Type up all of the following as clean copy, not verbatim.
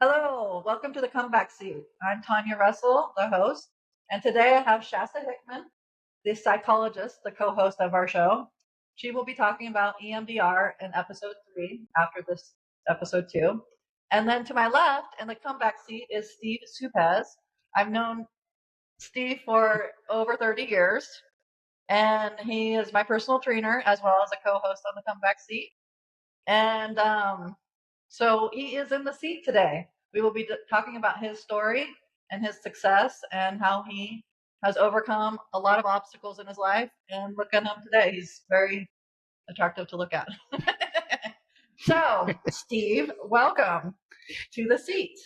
Hello, welcome to the Comeback Seat. I'm Tanya Russell, the host, and today I have Shasta Hickman, the psychologist, the co-host of our show. She will be talking about EMDR in episode 3 after this episode 2. And then to my left in the comeback seat is Steve Suppes. I've known Steve for over 30 years, and he is my personal trainer as well as a co-host on the comeback seat. And so he is in the seat today. We will be talking about his story and his success and how he has overcome a lot of obstacles in his life. And look at him today. He's very attractive to look at. So, Steve, welcome to the seat.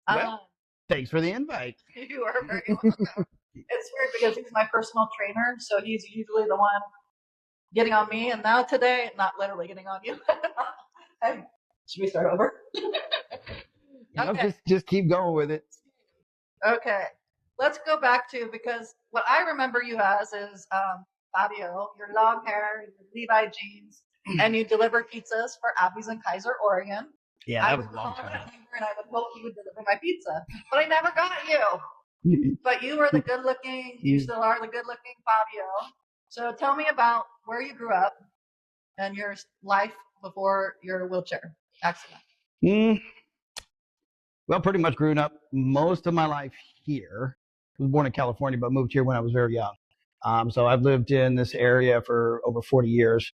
Well, thanks for the invite. You are very welcome. It's weird because he's my personal trainer, so he's usually the one getting on me, and now today, not literally getting on you. Should we start over? Okay. Just keep going with it. Okay. Let's go back to, because what I remember you as is Fabio, your long hair, your Levi jeans, and you delivered pizzas for Abby's in Kaiser, Oregon. Yeah, that was a long time ago. And I would hope you would deliver my pizza, but I never got you. But you were the good-looking, you still are the good-looking Fabio. So tell me about where you grew up and your life before your wheelchair accident. Well, pretty much grew up most of my life here. I was born in California, but moved here when I was very young. So I've lived in this area for over 40 years.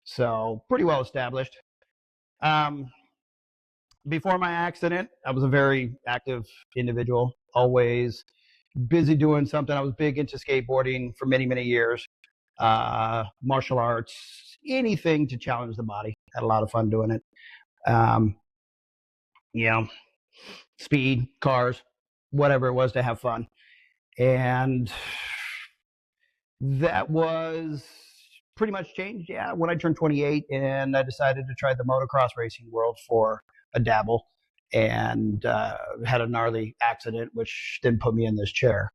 So pretty well established. Before my accident, I was a very active individual, always busy doing something. I was big into skateboarding for many, many years. Martial arts, anything to challenge the body. Had a lot of fun doing it. Speed, cars, whatever it was to have fun. And that was pretty much changed, when I turned 28 and I decided to try the motocross racing world for a dabble, and had a gnarly accident, which then put me in this chair.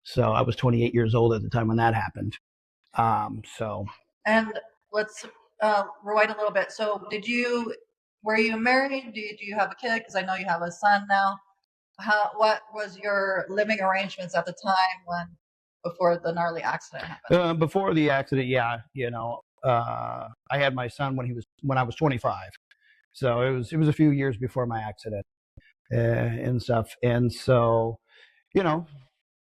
So I was 28 years old at the time when that happened. And let's rewind a little bit. So were you married? Did you have a kid? Because I know you have a son now. What was your living arrangements at the time before the gnarly accident happened? Before the accident, I had my son when I was 25. So it was a few years before my accident and stuff. And so,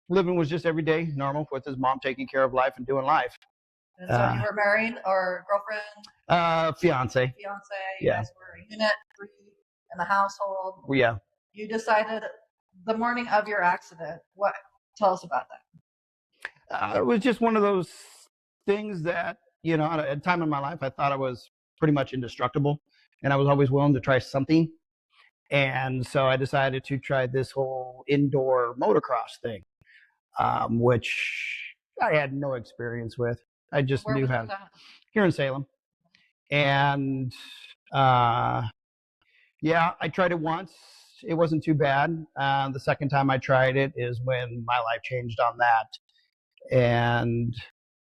living was just every day normal with his mom taking care of life and doing life. And so you were married or girlfriend? Fiance. You guys were a unit, 3 in the household. Yeah. You decided the morning of your accident. Tell us about that. It was just one of those things that, at a time in my life, I thought I was pretty much indestructible, and I was always willing to try something. And so I decided to try this whole indoor motocross thing, which I had no experience with. I just knew how. Here in Salem. And I tried it once. It wasn't too bad. The second time I tried it is when my life changed on that. And,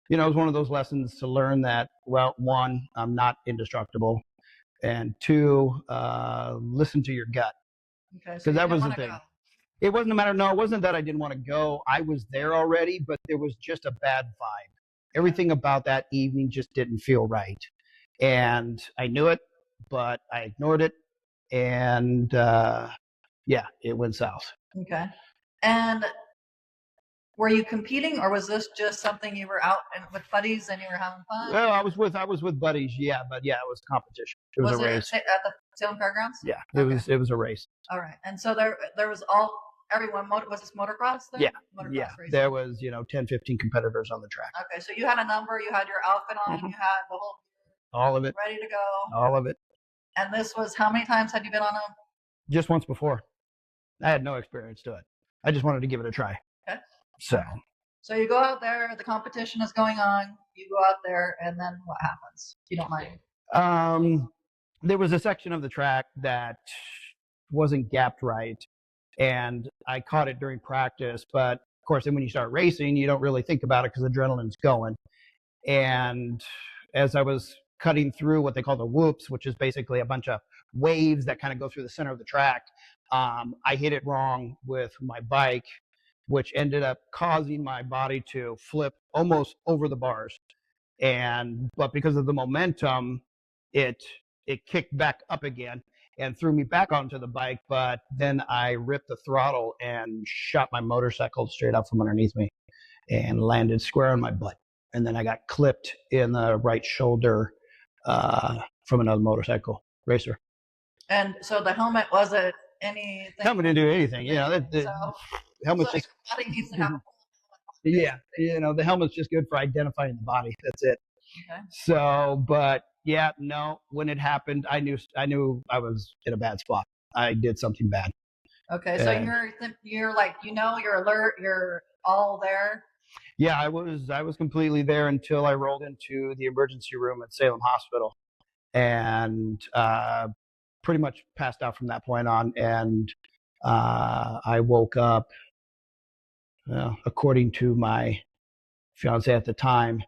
it was one of those lessons to learn that, well, 1, I'm not indestructible. And 2, listen to your gut. Okay. Because that was the thing. It wasn't a matter, no, it wasn't that I didn't want to go. I was there already, but there was just a bad vibe. Everything about that evening just didn't feel right. And I knew it, but I ignored it. And it went south. Okay. And were you competing, or was this just something you were out with buddies and you were having fun? Well, I was with buddies, but it was competition. It was a race. At the Salem Fairgrounds? Yeah, it was a race. All right. And so there was everyone, was this motocross thing? Yeah, racing. There was 10, 15 competitors on the track. Okay, so you had a number, you had your outfit on, you had the whole all of it, ready to go. All of it. And this was, how many times had you been on them? Just once before. I had no experience to it. I just wanted to give it a try. Okay. So you go out there, the competition is going on, you go out there, and then what happens, if you don't mind? There was a section of the track that wasn't gapped right, and I caught it during practice, but of course, then when you start racing, you don't really think about it because adrenaline's going. And as I was cutting through what they call the whoops, which is basically a bunch of waves that kind of go through the center of the track. I hit it wrong with my bike, which ended up causing my body to flip almost over the bars. But because of the momentum, it kicked back up again and threw me back onto the bike. But then I ripped the throttle and shot my motorcycle straight out from underneath me and landed square on my butt. And then I got clipped in the right shoulder from another motorcycle racer. And so the helmet wasn't anything. Helmet didn't do anything. You know, the helmet's just. Needs to have yeah, you know, the helmet's just good for identifying the body. That's it. Okay. So, but yeah, no, when it happened, I knew I was in a bad spot. I did something bad. Okay, so you're like, you're alert, you're all there. Yeah, I was completely there until I rolled into the emergency room at Salem Hospital, and pretty much passed out from that point on. And I woke up, according to my fiance at the time,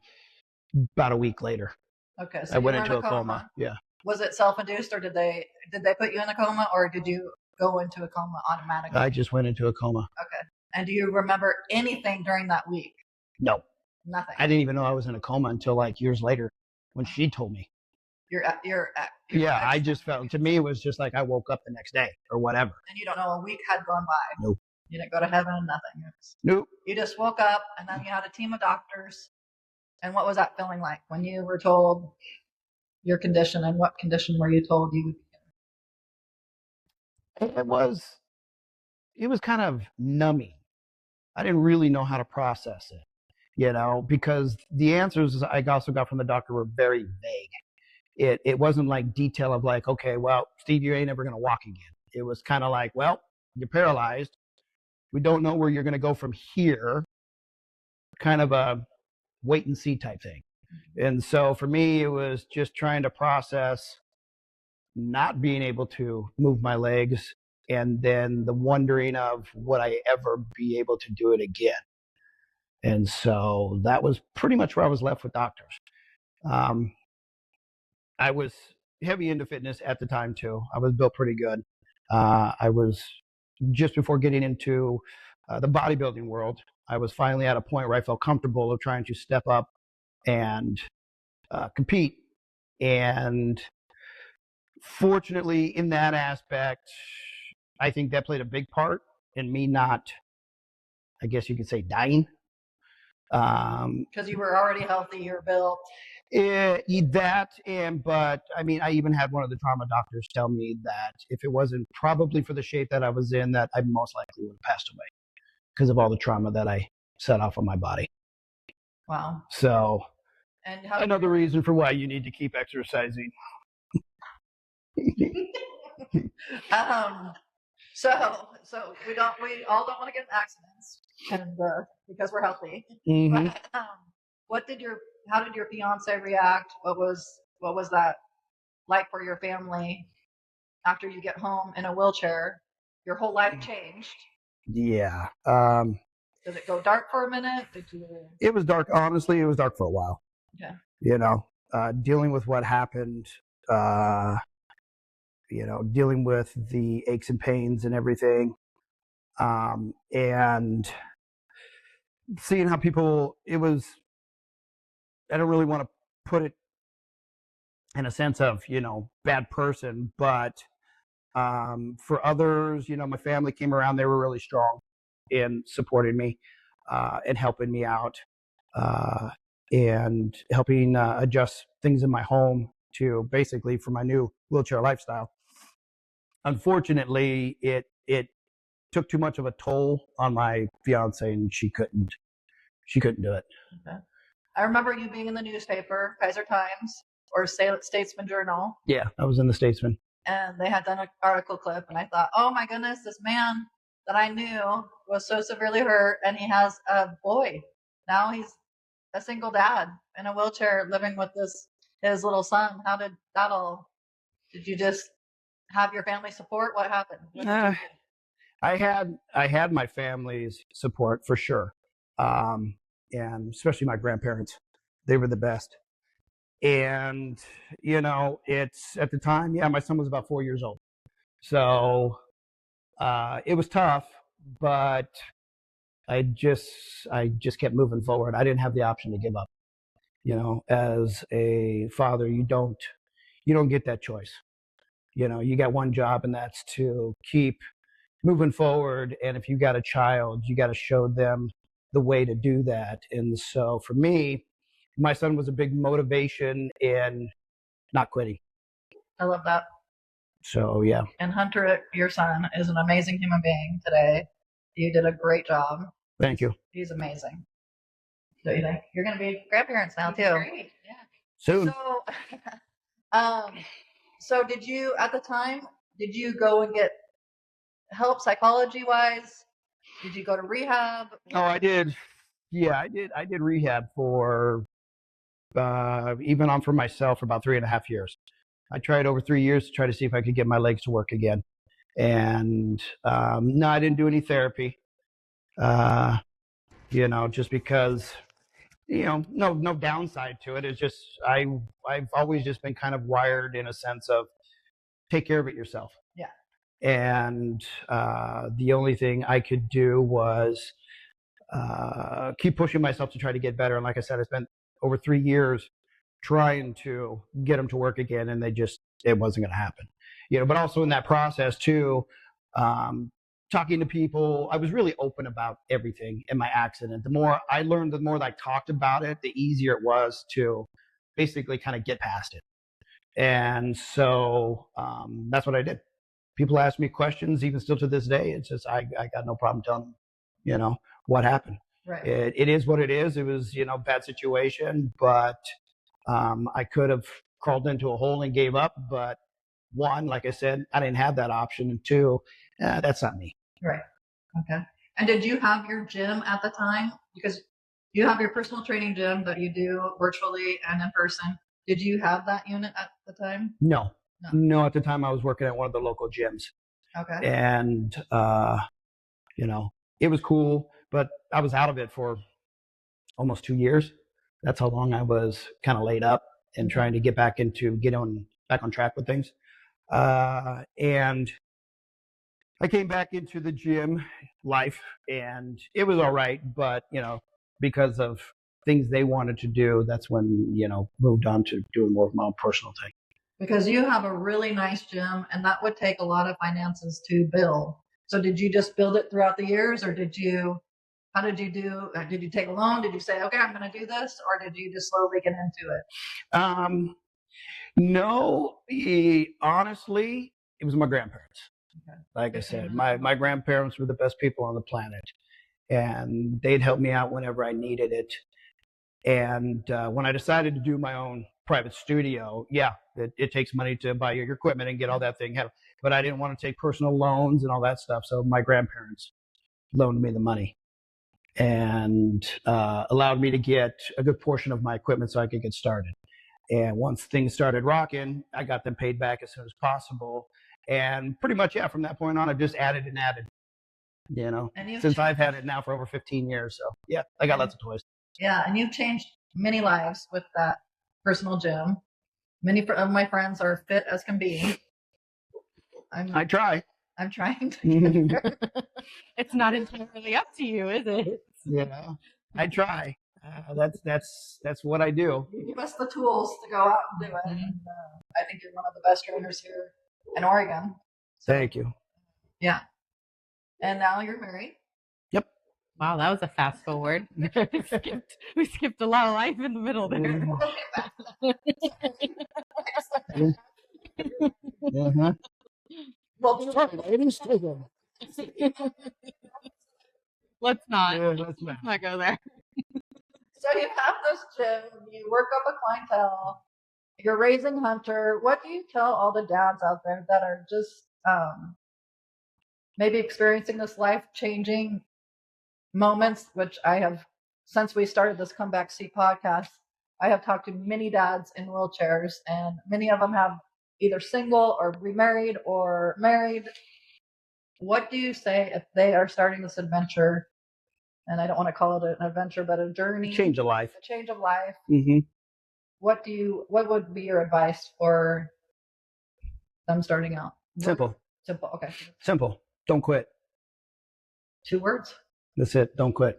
about a week later. Okay, so I went into a coma. Yeah. Was it self-induced, or did they put you in a coma, or did you go into a coma automatically? I just went into a coma. Okay. And do you remember anything during that week? No. Nothing. I didn't even know I was in a coma until like years later when she told me. Yeah, I just felt, to me, it was just like I woke up the next day or whatever. And you don't know a week had gone by. Nope. You didn't go to heaven, nothing. Nope. You just woke up, and then you had a team of doctors. And what was that feeling like when you were told your condition, and what condition were you told you would be in? It was kind of numbing. I didn't really know how to process it, because the answers I also got from the doctor were very vague. It wasn't like detail of like, okay, well, Steve, you ain't ever going to walk again. It was kind of like, well, you're paralyzed. We don't know where you're going to go from here. Kind of a wait and see type thing. And so for me, it was just trying to process not being able to move my legs, and then the wondering of would I ever be able to do it again. And so that was pretty much where I was left with doctors. I was heavy into fitness at the time too. I was built pretty good. I was just before getting into the bodybuilding world. I was finally at a point where I felt comfortable of trying to step up and compete. And fortunately, in that aspect, I think that played a big part in me not, I guess you could say, dying. Because you were already healthy, you were built. But I mean, I even had one of the trauma doctors tell me that if it wasn't probably for the shape that I was in, that I most likely would have passed away because of all the trauma that I set off on my body. Wow. So, and another reason for why you need to keep exercising. So we all don't want to get in accidents, and because we're healthy. Mm-hmm. But, how did your fiance react? What was that like for your family after you get home in a wheelchair? Your whole life changed. Yeah. Did it go dark for a minute? It was dark. Honestly, it was dark for a while. Yeah. Dealing with what happened, dealing with the aches and pains and everything, and seeing how people, I don't really want to put it in a sense of, bad person, but for others, my family came around. They were really strong in supporting me and helping me out and helping adjust things in my home to basically for my new wheelchair lifestyle. Unfortunately, it took too much of a toll on my fiance, and she couldn't do it. Okay. I remember you being in the newspaper, Kaiser Times or Statesman Journal. Yeah, I was in the Statesman. And they had done an article clip, and I thought, oh my goodness, this man that I knew was so severely hurt, and he has a boy. Now he's a single dad in a wheelchair living with his little son. How did that all, did you just have your family support? What happened? I had my family's support for sure. And especially my grandparents. They were the best. And, it's at the time, my son was about 4 years old. So it was tough, but I just kept moving forward. I didn't have the option to give up. As a father, you don't get that choice. You got one job, and that's to keep moving forward. And if you got a child, you got to show them the way to do that. And so for me, my son was a big motivation in not quitting. I love that. So yeah. And Hunter, your son, is an amazing human being today. You did a great job. Thank you. He's amazing. Don't you think? You're going to be grandparents now too. Great. Yeah. Soon. So did you, at the time, did you go and get help psychology wise? Did you go to rehab? Oh, I did. Yeah, I did rehab for even on for myself for about 3.5 years. I tried over 3 years to try to see if I could get my legs to work again. And no, I didn't do any therapy. Just because no downside to it. It's just I've always just been kind of wired in a sense of take care of it yourself. Yeah. And the only thing I could do was keep pushing myself to try to get better. And like I said, I spent over 3 years trying to get them to work again, and it wasn't going to happen. But also in that process too, talking to people, I was really open about everything in my accident. The more I learned, the more that I talked about it, the easier it was to basically kind of get past it. And so that's what I did. People ask me questions, even still to this day. It's just I got no problem telling them, what happened. Right. It is what it is. It was bad situation, but I could have crawled into a hole and gave up. But one, like I said, I didn't have that option, and two, that's not me. Right. Okay. And did you have your gym at the time? Because you have your personal training gym that you do virtually and in person. Did you have that unit at the time? No. At the time I was working at one of the local gyms. Okay. And it was cool, but I was out of it for almost 2 years. That's how long I was kind of laid up and trying to get back on track with things. And I came back into the gym life, and it was all right, but because of things they wanted to do, that's when moved on to doing more of my own personal thing. Because you have a really nice gym, and that would take a lot of finances to build. So did you just build it throughout the years, or how did you do? Did you take a loan? Did you say, okay, I'm going to do this, or did you just slowly get into it? No, honestly, it was my grandparents. Okay. Like I said, my grandparents were the best people on the planet, and they'd help me out whenever I needed it. And when I decided to do my own private studio, it takes money to buy your equipment and get all that thing. But I didn't want to take personal loans and all that stuff, so my grandparents loaned me the money and allowed me to get a good portion of my equipment so I could get started. And once things started rocking, I got them paid back as soon as possible. And pretty much, from that point on, I've just added and added, since I've had it now for over 15 years. So, I got lots of toys. Yeah, and you've changed many lives with that personal gym. Many of my friends are fit as can be. I try. I'm trying to. It's not entirely up to you, is it? I try. That's what I do. You give us the tools to go out and do it. And, I think you're one of the best trainers here in Oregon. So, thank you. Yeah. And now you're married. Yep. Wow, that was a fast forward. we skipped a lot of life in the middle there. Uh-huh. Well, let's not go there. So you have this gym, you work up a clientele, you're raising Hunter. What do you tell all the dads out there that are just maybe experiencing this life-changing moments, which I have, since we started this Come Back See podcast, I have talked to many dads in wheelchairs, and many of them have either single or remarried or married. What do you say if they are starting this adventure? And I don't want to call it an adventure, but a journey. A change of life. A change of life. Mm-hmm. what would be your advice for them starting out? Simple. Okay. Simple. Don't quit. 2 words. That's it. Don't quit.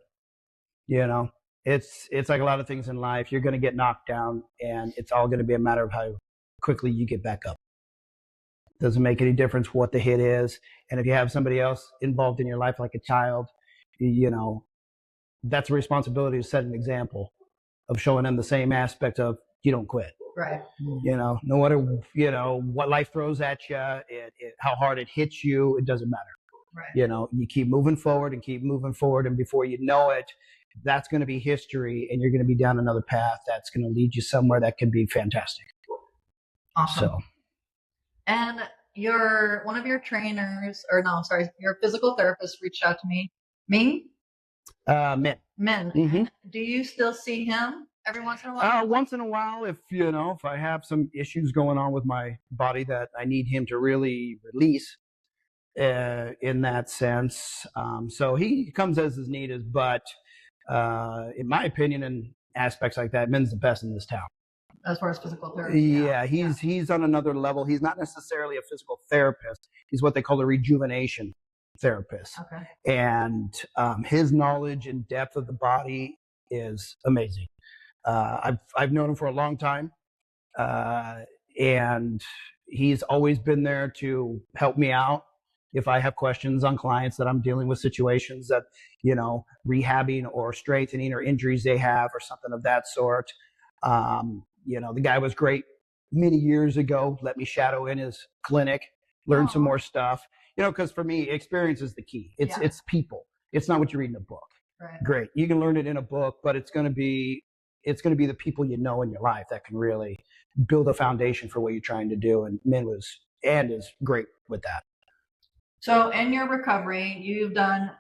You know, it's like a lot of things in life. You're going to get knocked down, and it's all going to be a matter of how quickly you get back up. Doesn't make any difference what the hit is. And if you have somebody else involved in your life, like a child, you know, that's a responsibility to set an example of showing them the same aspect of you don't quit. Right. You know, no matter, you know, what life throws at you, how hard it hits you, it doesn't matter. Right. You know, you keep moving forward and keep moving forward. And before you know it, that's going to be history, and you're going to be down another path that's going to lead you somewhere that can be fantastic. Awesome. So. And one of your trainers, your physical therapist reached out to me. Ming? Men. Mm-hmm. Do you still see him every once in a while? Once in a while, if I have some issues going on with my body that I need him to really release in that sense. So he comes as is needed, but in my opinion, in aspects like that, Men's the best in this town. As far as physical therapy. Yeah, he's on another level. He's not necessarily a physical therapist. He's what they call a rejuvenation therapist. Okay. And his knowledge and depth of the body is amazing. I've known him for a long time, and he's always been there to help me out if I have questions on clients that I'm dealing with, situations that, you know, rehabbing or strengthening or injuries they have or something of that sort. You know, the guy was great many years ago. Let me shadow in his clinic, learn some more stuff. You know, because for me, experience is the key. It's people. It's not what you read in a book. Right. Great, you can learn it in a book, but it's going to be the people you know in your life that can really build a foundation for what you're trying to do. And Min is great with that. So in your recovery, you've done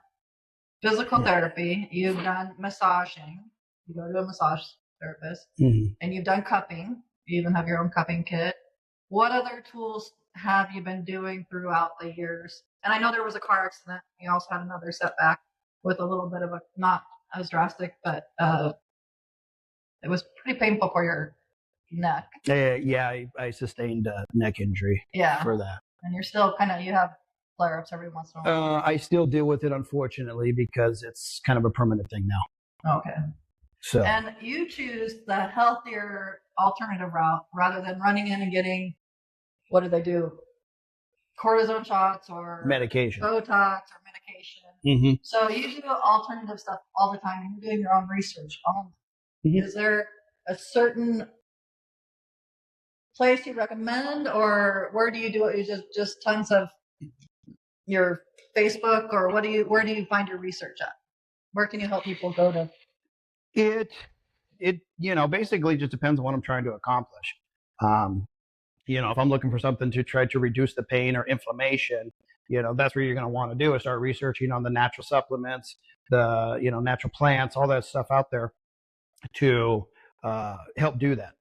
physical therapy, you've done massaging. You go to a massage therapist, and you've done cupping. You even have your own cupping kit. What other tools have you been doing throughout the years? And I know there was a car accident. You also had another setback with a little bit of not as drastic, but it was pretty painful for your neck. Yeah, I sustained a neck injury for that. And you're still you have flare-ups every once in a while. I still deal with it, unfortunately, because it's kind of a permanent thing now. Okay. So. And you choose the healthier alternative route rather than running in and getting, what do they do? Cortisone shots or medication, Botox or medication. So you do alternative stuff all the time, and you're doing your own research on it. Is there a certain place you recommend, or where do you do it? You just tons of your Facebook, or where do you find your research at? Where can you help people go to? It basically just depends on what I'm trying to accomplish. If I'm looking for something to try to reduce the pain or inflammation, that's where you're going to want to do is start researching on the natural supplements, the, natural plants, all that stuff out there to help do that.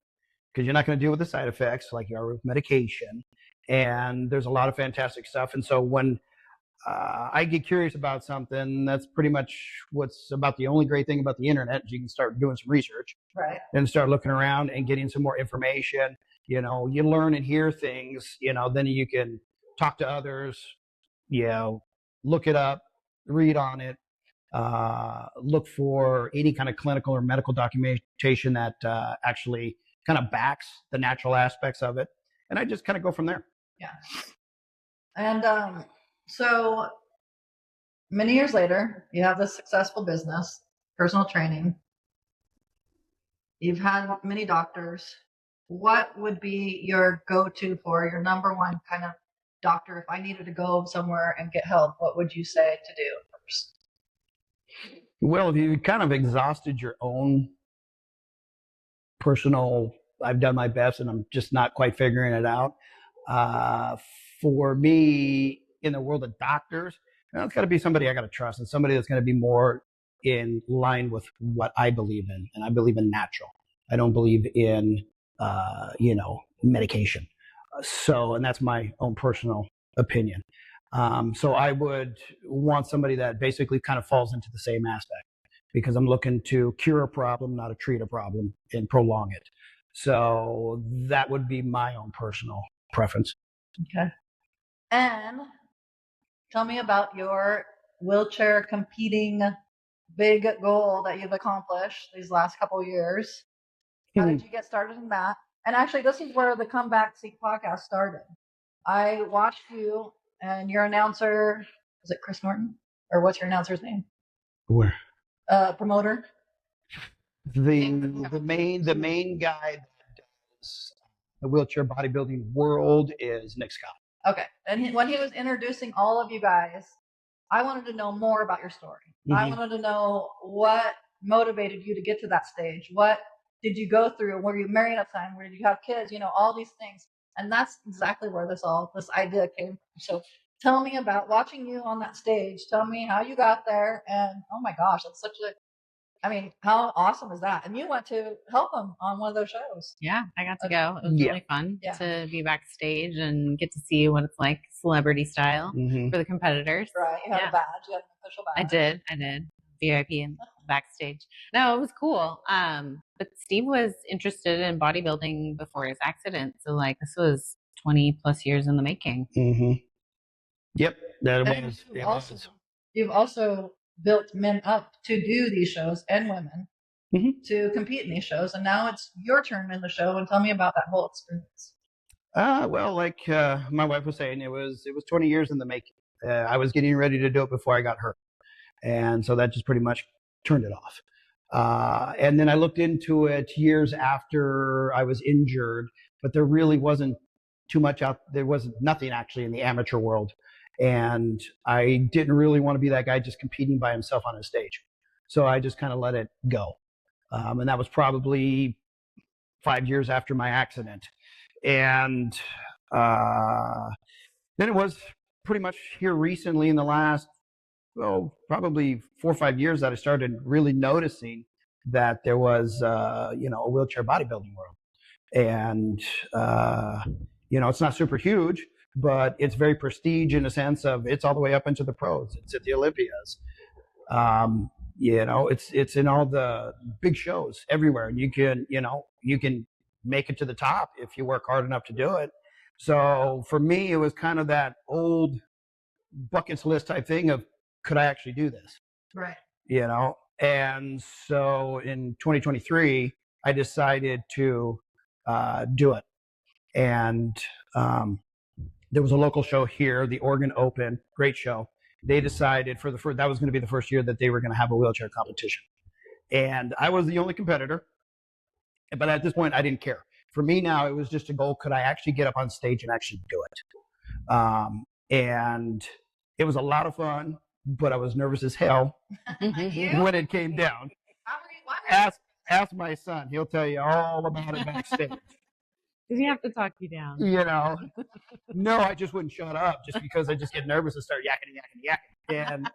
Because you're not going to deal with the side effects like you are with medication. And there's a lot of fantastic stuff. And so when I get curious about something, that's pretty much what's about the only great thing about the internet is you can start doing some research. Right. And start looking around and getting some more information. You learn and hear things, then you can talk to others, look it up, read on it, look for any kind of clinical or medical documentation that actually kind of backs the natural aspects of it. And I just kind of go from there. Yeah. And so many years later, you have this successful business, personal training. You've had many doctors. What would be your go-to for your number one kind of doctor? If I needed to go somewhere and get help, what would you say to do first? Well, if you kind of exhausted your own personal, I've done my best and I'm just not quite figuring it out. For me, in the world of doctors, it's got to be somebody I got to trust and somebody that's going to be more in line with what I believe in. And I believe in natural. I don't believe in, medication. And that's my own personal opinion. So I would want somebody that basically kind of falls into the same aspect because I'm looking to cure a problem, not to treat a problem and prolong it. So that would be my own personal preference. Okay. And tell me about your wheelchair competing big goal that you've accomplished these last couple years. How did you get started in that? And actually, this is where the Comeback Seat podcast started. I watched you and your announcer, is it Chris Norton? Or what's your announcer's name? Where? Promoter. The main guy that does the wheelchair bodybuilding world is Nick Scott. Okay. And when he was introducing all of you guys, I wanted to know more about your story. I wanted to know what motivated you to get to that stage. What did you go through? Were you married at the time? Where did you have kids? All these things. And that's exactly where this idea came from. So tell me about watching you on that stage. Tell me how you got there. And oh my gosh, that's how awesome is that? And you went to help him on one of those shows. Yeah, I got to go. It was really fun to be backstage and get to see what it's like celebrity style for the competitors. Right. You had a badge. You had an official badge. I did. VIP and backstage. No, it was cool. But Steve was interested in bodybuilding before his accident. So this was 20 plus years in the making. Yep. You've also built men up to do these shows and women to compete in these shows. And now it's your turn in the show. And tell me about that whole experience. Well, like my wife was saying, it was 20 years in the making. I was getting ready to do it before I got hurt. And so that just pretty much turned it off. And then I looked into it years after I was injured, but there really wasn't too much out. There wasn't nothing actually in the amateur world. And I didn't really want to be that guy just competing by himself on a stage. So I just kind of let it go. And that was probably 5 years after my accident. And then it was pretty much here recently in the last, probably 4 or 5 years that I started really noticing that there was, a wheelchair bodybuilding world. And, it's not super huge, but it's very prestige in a sense of it's all the way up into the pros. It's at the Olympias. It's in all the big shows everywhere. And you can make it to the top if you work hard enough to do it. So for me, it was kind of that old buckets list type thing of, could I actually do this? Right. And so in 2023, I decided to do it. And there was a local show here, the Oregon Open, great show. They decided that was going to be the first year that they were going to have a wheelchair competition. And I was the only competitor. But at this point, I didn't care. For me now, it was just a goal. Could I actually get up on stage and actually do it? And it was a lot of fun, but I was nervous as hell when it came down. Ask my son. He'll tell you all about it backstage. Did he have to talk you down? No, I just wouldn't shut up just because I just get nervous and start yakking. And,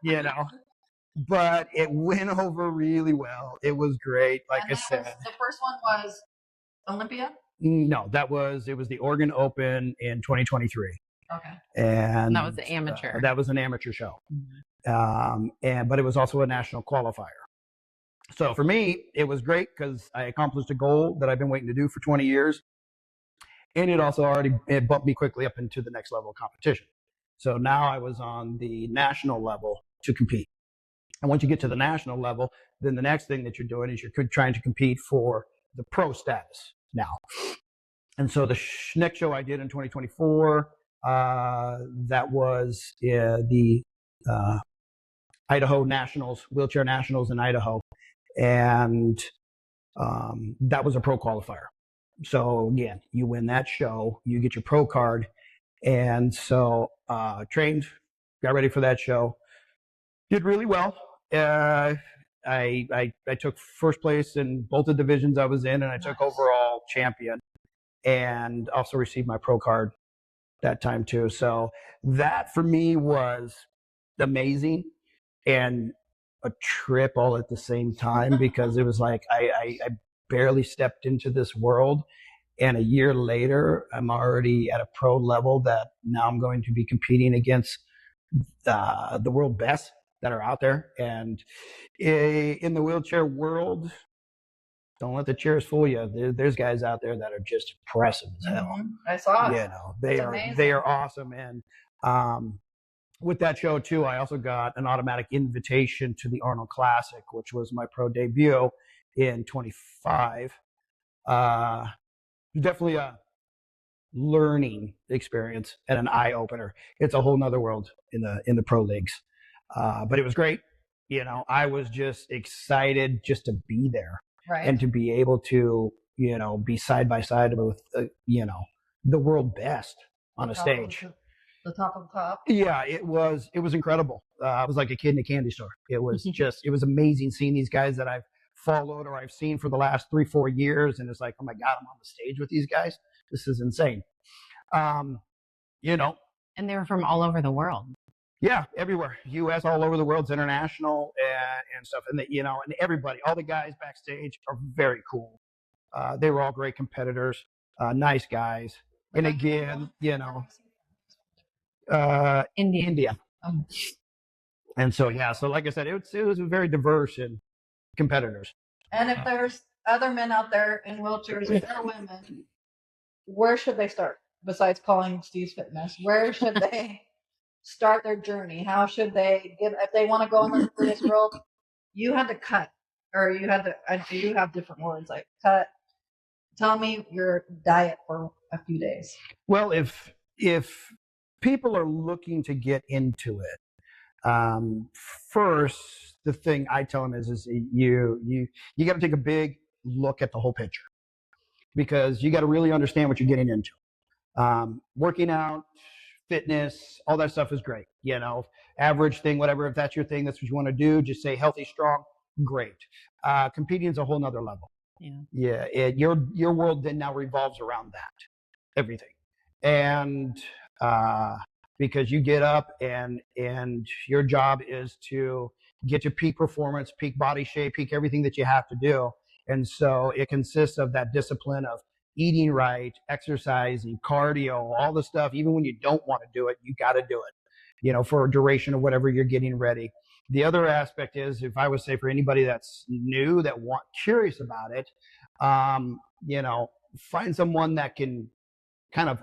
but it went over really well. It was great. Like I said. The first one was Olympia? No, it was the Oregon Open in 2023. Okay. And that was an amateur. That was an amateur show. But it was also a national qualifier. So for me, it was great because I accomplished a goal that I've been waiting to do for 20 years. And it also it bumped me quickly up into the next level of competition. So now I was on the national level to compete. And once you get to the national level, then the next thing that you're doing is you're trying to compete for the pro status now. And so the next show I did in 2024, that was the Idaho Nationals, Wheelchair Nationals in Idaho. And that was a pro qualifier. So again, you win that show, you get your pro card. And so trained, got ready for that show, did really well. I took first place in both the divisions I was in, and I took overall champion, and also received my pro card that time too. So that for me was amazing and a trip all at the same time, because it was like I barely stepped into this world, and a year later I'm already at a pro level that now I'm going to be competing against the world best that are out there. And in the wheelchair world, Don't let the chairs fool you. There's guys out there that are just impressive as hell. Mm-hmm. I saw it. You know, they are awesome. And with that show too, I also got an automatic invitation to the Arnold Classic, which was my pro debut in 25. Definitely a learning experience and an eye opener. It's a whole nother world in the pro leagues. But it was great. You know, I was just excited just to be there, right, and to be able to, you know, be side by side with, you know, the world best on a stage. The top of the top. Yeah, it was incredible. I was like a kid in a candy store. It was it was amazing seeing these guys that I've followed or I've seen for the last 3-4 years. And it's like, oh my God, I'm on the stage with these guys. This is insane. You know. And they were from all over the world. Yeah, everywhere. U.S., all over the world, international and stuff. And, you know, and everybody, all the guys backstage are very cool. They were all great competitors, nice guys. And again, you know, India. And so, yeah, so like I said, it was very diverse in competitors. And if there's other men out there in wheelchairs or women, where should they start besides calling Steve's Fitness? Where should they start their journey? How should they get, if they want to go into this world? You had to cut, or you had to, you have different words like cut. Tell me your diet for a few days. Well, if people are looking to get into it, first, the thing I tell them is you got to take a big look at the whole picture, because you got to really understand what you're getting into. Working out, fitness, all that stuff is great. You know, average thing, whatever. If that's your thing, that's what you want to do. Just say healthy, strong, great. Competing is a whole nother level. Yeah. Your world then now revolves around that, everything, and because you get up and your job is to get to peak performance, peak body shape, peak everything that you have to do. And so it consists of that discipline of eating right, exercising, cardio, all the stuff. Even when you don't want to do it, you got to do it, you know, for a duration of whatever you're getting ready. The other aspect is, if I would say for anybody that's new, curious about it, you know, find someone that can kind of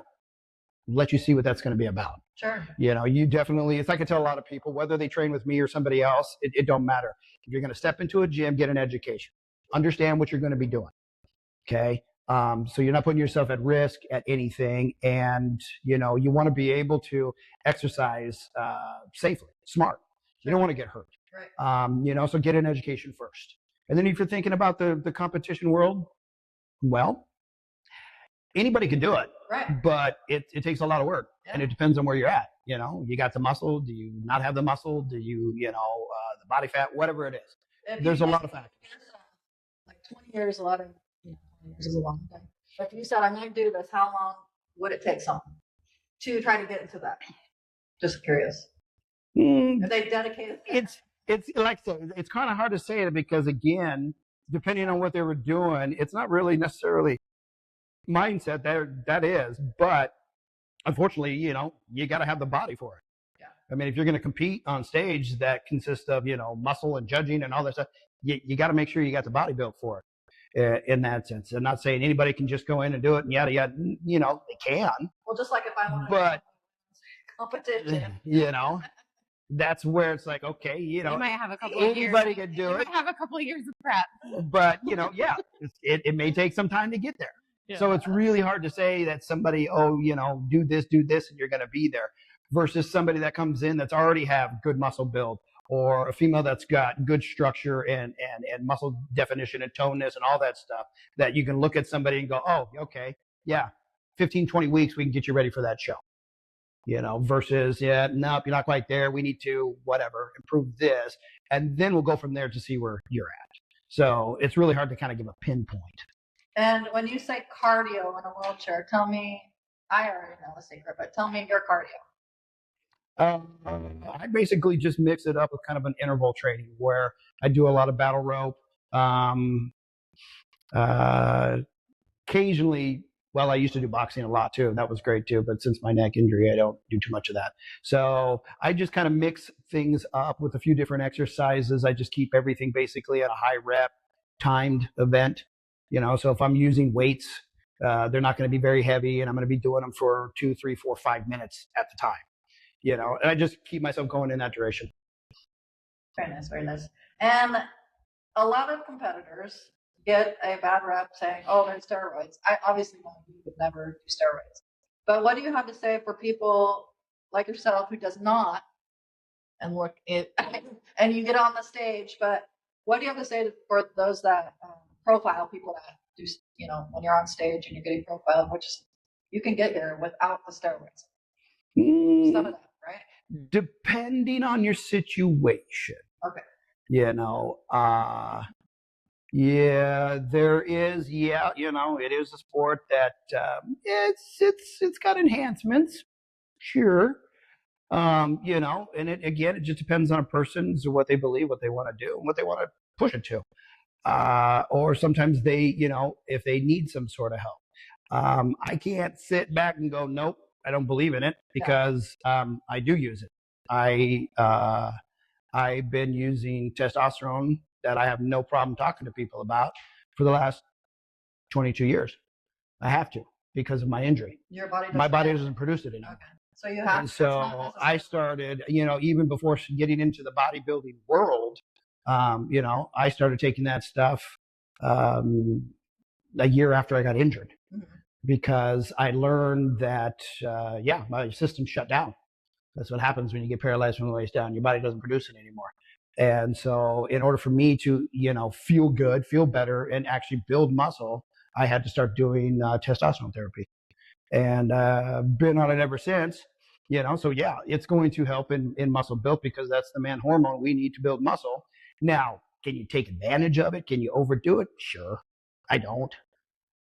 let you see what that's going to be about. Sure. You know, you definitely, it's like I tell a lot of people, whether they train with me or somebody else, it don't matter. If you're going to step into a gym, get an education, understand what you're going to be doing. Okay. So you're not putting yourself at risk at anything. And, you know, you want to be able to exercise safely, smart. You don't want to get hurt. Right. You know, so get an education first. And then if you're thinking about the competition world, well, anybody can do it. Right. But it takes a lot of work. Yeah. And it depends on where you're at. You know, you got the muscle. Do you not have the muscle? Do you, you know, the body fat, whatever it is. There's a lot of factors. Like 20 years, a lot of, you know, 20 years is a long time. But if you said, I'm going to do this, how long would it take someone to try to get into that? Just curious. Are they dedicated? It's like I said, it's kind of hard to say it because, again, depending on what they were doing, it's not really necessarily mindset that is, but unfortunately, you know, you got to have the body for it. Yeah. I mean, if you're going to compete on stage that consists of, you know, muscle and judging and all that stuff, you got to make sure you got the body built for it in that sense. I'm not saying anybody can just go in and do it and yada yada. You know, they can. Well, just like if I want to competition, you know, that's where it's like, okay, you know, you might have a couple anybody of years, can do it. Might have a couple of years of prep, but you know, yeah, it may take some time to get there. Yeah. So it's really hard to say that somebody, oh, you know, do this, and you're going to be there, versus somebody that comes in that's already have good muscle build, or a female that's got good structure and muscle definition and toneness and all that stuff, that you can look at somebody and go, oh, okay, yeah, 15, 20 weeks, we can get you ready for that show. You know, versus, yeah, nope, you're not quite there. We need to, whatever, improve this. And then we'll go from there to see where you're at. So it's really hard to kind of give a pinpoint. And when you say cardio in a wheelchair, tell me, I already know the secret, but tell me your cardio. I basically just mix it up with kind of an interval training where I do a lot of battle rope. Occasionally, well, I used to do boxing a lot too. That was great too. But since my neck injury, I don't do too much of that. So I just kind of mix things up with a few different exercises. I just keep everything basically at a high rep, timed event. So if I'm using weights, they're not going to be very heavy, and I'm going to be doing them for 2, 3, 4, 5 minutes at the time. And I just keep myself going in that direction. Very nice, very nice. And a lot of competitors get a bad rep saying, "Oh, they're steroids." I obviously know you would never do steroids, but what do you have to say for people like yourself who does not, and look it, and you get on the stage? But what do you have to say for those that profile people that do, when you're on stage and you're getting profiled, which you can get here without the steroids? Some of that, right? Depending on your situation. Okay. Yeah, there is. Yeah, it is a sport that it's got enhancements, sure. And it just depends on a person's what they believe, what they want to do, and what they want to push it to. Or sometimes they, if they need some sort of help. I can't sit back and go, nope, I don't believe in it, because I do use it. I've been using testosterone that I have no problem talking to people about for the last 22 years. I have to, because of my injury. My body doesn't produce it anymore. Okay. So you have. And so I started, even before getting into the bodybuilding world, I started taking that stuff a year after I got injured, because I learned that, my system shut down. That's what happens when you get paralyzed from the waist down. Your body doesn't produce it anymore. And so in order for me to, feel good, feel better, and actually build muscle, I had to start doing testosterone therapy. And been on it ever since. So yeah, it's going to help in muscle build, because that's the man hormone we need to build muscle. Now, can you take advantage of it? Can you overdo it? Sure. I don't,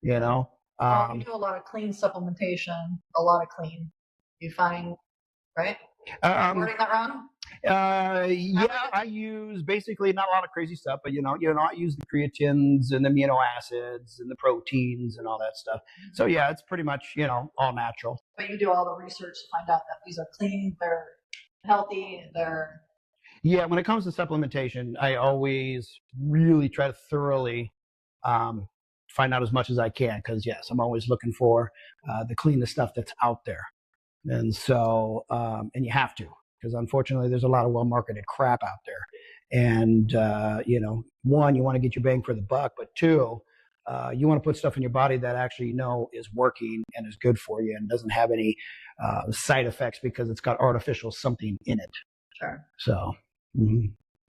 you do a lot of clean supplementation, a lot of clean. You find, right? Wording that wrong? I use basically not a lot of crazy stuff, but I use the creatines and the amino acids and the proteins and all that stuff. So yeah, it's pretty much, all natural. But you do all the research to find out that these are clean, they're healthy, they're... Yeah, when it comes to supplementation, I always really try to thoroughly find out as much as I can, because yes, I'm always looking for the cleanest stuff that's out there. And so, and you have to, because unfortunately there's a lot of well-marketed crap out there. And, one, you want to get your bang for the buck, but two, you want to put stuff in your body that actually is working and is good for you and doesn't have any side effects because it's got artificial something in it. Sure. So.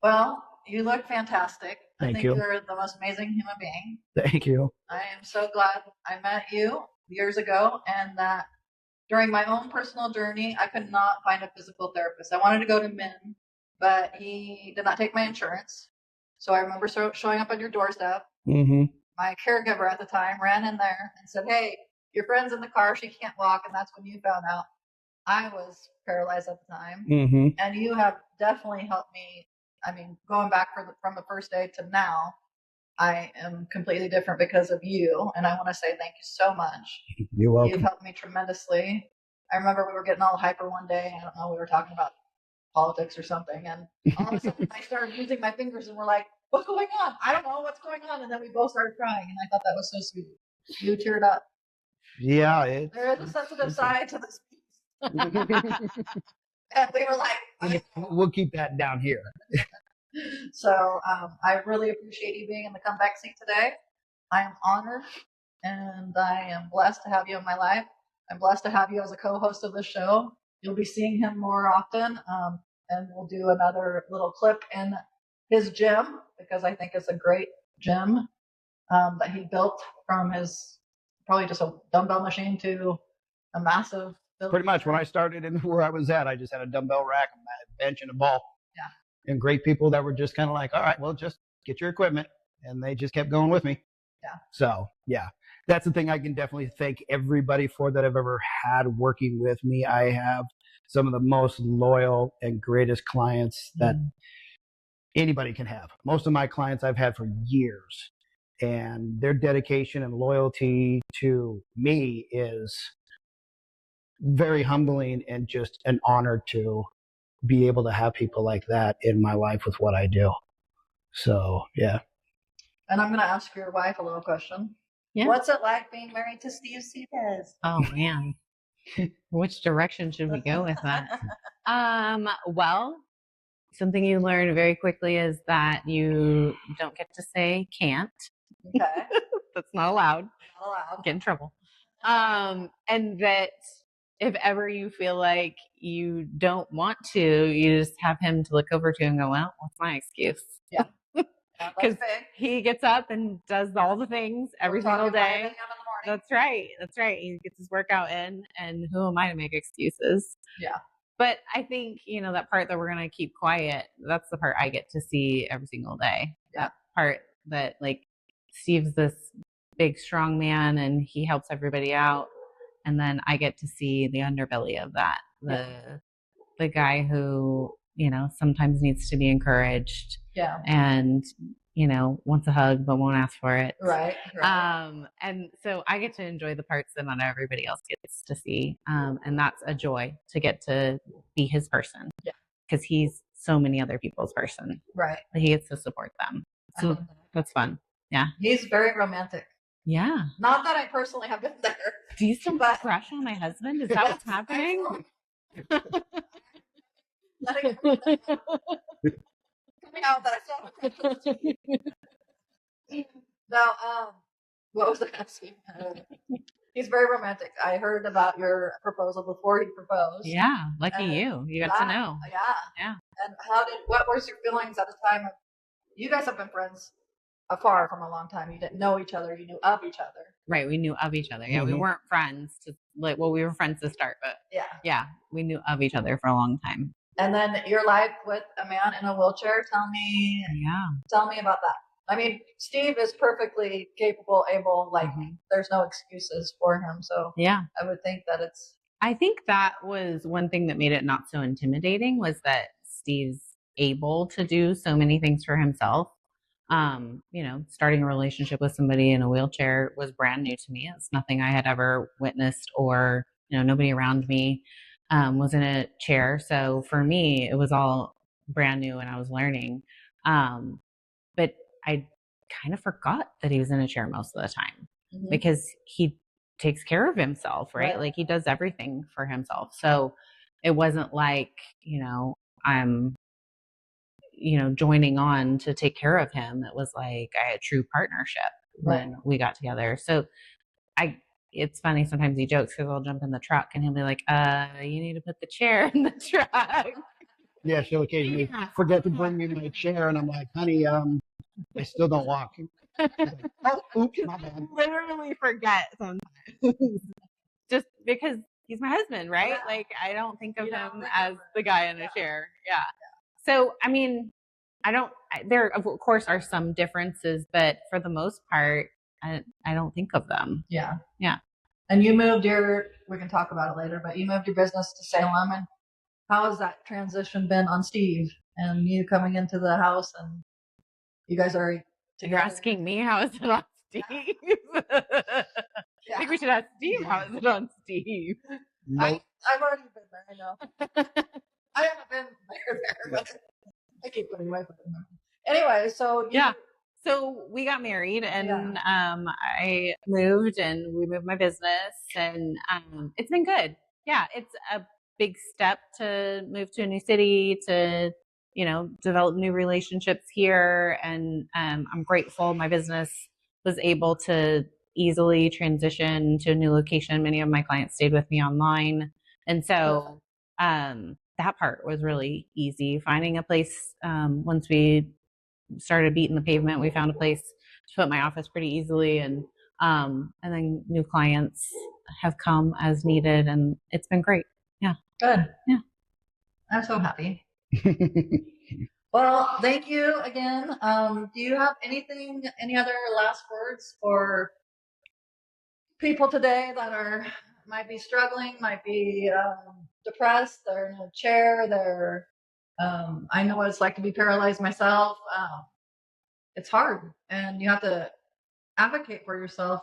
Well, you look fantastic. Thank you. You're the most amazing human being. Thank you. I am so glad I met you years ago, and that during my own personal journey, I could not find a physical therapist. I wanted to go to Min, but he did not take my insurance. So I remember showing up on your doorstep. My caregiver at the time ran in there and said, "Hey, your friend's in the car. She can't walk." And that's when you found out I was paralyzed at the time. And you have definitely helped me. I mean, going back from the first day to now, I am completely different because of you, and I want to say thank you so much. You're welcome. You've helped me tremendously. I remember we were getting all hyper one day. I don't know, we were talking about politics or something, and all of a sudden I started using my fingers, and we're like, "What's going on? I don't know what's going on." And then we both started crying, and I thought that was so sweet. You teared up. Yeah, there is a sensitive side to this piece. And we were like, we'll keep that down here. So I really appreciate you being in the comeback seat today. I am honored, and I am blessed to have you in my life. I'm blessed to have you as a co-host of this show. You'll be seeing him more often, and we'll do another little clip in his gym, because I think it's a great gym that he built from his probably just a dumbbell machine to a massive building. Pretty much. When I started in where I was at, I just had a dumbbell rack, a bench, and a ball. Yeah. And great people that were just kind of like, all right, well, just get your equipment. And they just kept going with me. Yeah. So, yeah, that's the thing I can definitely thank everybody for that I've ever had working with me. I have some of the most loyal and greatest clients that anybody can have. Most of my clients I've had for years, and their dedication and loyalty to me is very humbling and just an honor to be able to have people like that in my life with what I do. So, yeah. And I'm going to ask your wife a little question. Yeah. What's it like being married to Steve Suppes? Oh man. Which direction should we go with that? Well, something you learn very quickly is that you don't get to say can't. Okay. That's not allowed. Not allowed. Get in trouble. And that if ever you feel like you don't want to, you just have him to look over to and go, well, what's my excuse? Yeah. Because he gets up and does all the things every single day. That's right. That's right. He gets his workout in, and who am I to make excuses? Yeah. But I think, that part that we're going to keep quiet, that's the part I get to see every single day. Yeah. That part that, like, Steve's this big, strong man, and he helps everybody out. And then I get to see the underbelly of that. The guy who, sometimes needs to be encouraged. Yeah. And, wants a hug but won't ask for it. Right. And so I get to enjoy the parts that not everybody else gets to see. And that's a joy to get to be his person. Yeah. Because he's so many other people's person. Right. He gets to support them. So that's fun. Yeah. He's very romantic. Yeah. Not that I personally have been there. Do you still crush on my husband? Is that what's happening? Coming out that I saw. No, what was I asking? He's very romantic. I heard about your proposal before he proposed. Yeah, lucky you. You got to know. Yeah. And what was your feelings at the time? You guys have been friends afar from a long time. You didn't know each other. You knew of each other. Right. We knew of each other. Yeah. We weren't friends we were friends to start, but yeah, we knew of each other for a long time. And then your life with a man in a wheelchair. Tell me about that. I mean, Steve is perfectly capable, able, there's no excuses for him. So yeah, I would think that I think that was one thing that made it not so intimidating, was that Steve's able to do so many things for himself. Starting a relationship with somebody in a wheelchair was brand new to me. It's nothing I had ever witnessed, or, nobody around me was in a chair. So for me, it was all brand new and I was learning. But I kind of forgot that he was in a chair most of the time because he takes care of himself, right? Like he does everything for himself. So it wasn't like, I'm, joining on to take care of him. It was like I had a true partnership when we got together. So it's funny, sometimes he jokes because I'll jump in the truck and he'll be like, you need to put the chair in the truck. Yeah, she'll occasionally forget to bring me my chair, and I'm like, honey, I still don't walk. Like, oh, oops, my bad. Literally forget sometimes. Just because he's my husband, right? Yeah. Like, I don't think of him as the guy in a chair. Yeah. So, I mean, there of course are some differences, but for the most part, I don't think of them. Yeah. Yeah. And you moved we can talk about it later, but you moved your business to Salem. And how has that transition been on Steve and you coming into the house, and you guys are together? You're asking me how is it on Steve? I think we should ask Steve how is it on Steve. Nope. I've already been there, I know. I haven't been there, but I keep putting my foot in there. Anyway, so so we got married, and I moved, and we moved my business, and it's been good. Yeah, it's a big step to move to a new city, to develop new relationships here, and I'm grateful my business was able to easily transition to a new location. Many of my clients stayed with me online, and so that part was really easy. Finding a place, once we started beating the pavement, we found a place to put my office pretty easily, and then new clients have come as needed, and it's been great. Yeah. Good. Yeah. I'm so happy. Well, thank you again. Do you have any other last words for people today that might be struggling, might be depressed, they're in a chair, I know what it's like to be paralyzed myself. It's hard, and you have to advocate for yourself.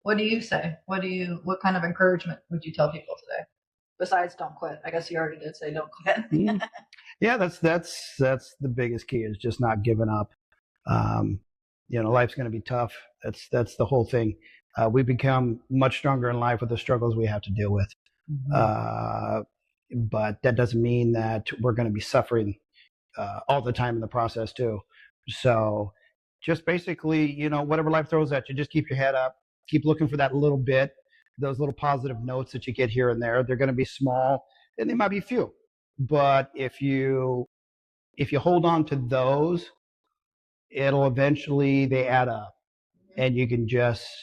What do you say? What kind of encouragement would you tell people today? Besides, don't quit. I guess you already did say don't quit. Yeah, that's the biggest key, is just not giving up. life's going to be tough. That's the whole thing. We become much stronger in life with the struggles we have to deal with. But that doesn't mean that we're going to be suffering all the time in the process too. So just basically, whatever life throws at you, just keep your head up, keep looking for that little bit, those little positive notes that you get here and there. They're going to be small and they might be few, but if you hold on to those, it'll eventually, they add up, and you can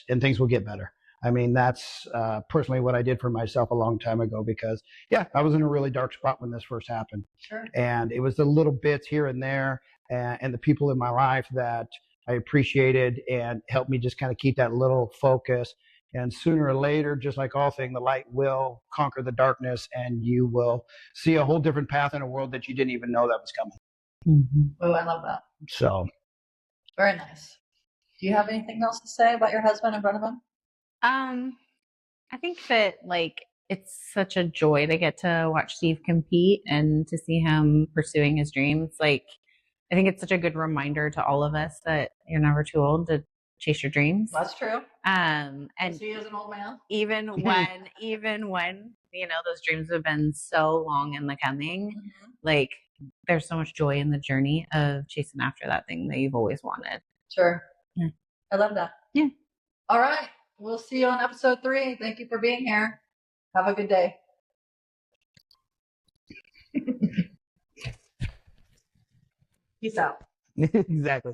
and things will get better. I mean, that's personally what I did for myself a long time ago, because I was in a really dark spot when this first happened. Sure. And it was the little bits here and there, and the people in my life that I appreciated and helped me just kind of keep that little focus. And sooner or later, just like all things, the light will conquer the darkness, and you will see a whole different path in a world that you didn't even know that was coming. Oh, I love that. So. Very nice. Do you have anything else to say about your husband in front of him? I think that it's such a joy to get to watch Steve compete and to see him pursuing his dreams. I think it's such a good reminder to all of us that you're never too old to chase your dreams. That's true. And he is an old man. Even when those dreams have been so long in the coming, there's so much joy in the journey of chasing after that thing that you've always wanted. Sure. Yeah. I love that. Yeah. All right. We'll see you on episode 3. Thank you for being here. Have a good day. Peace out. Exactly.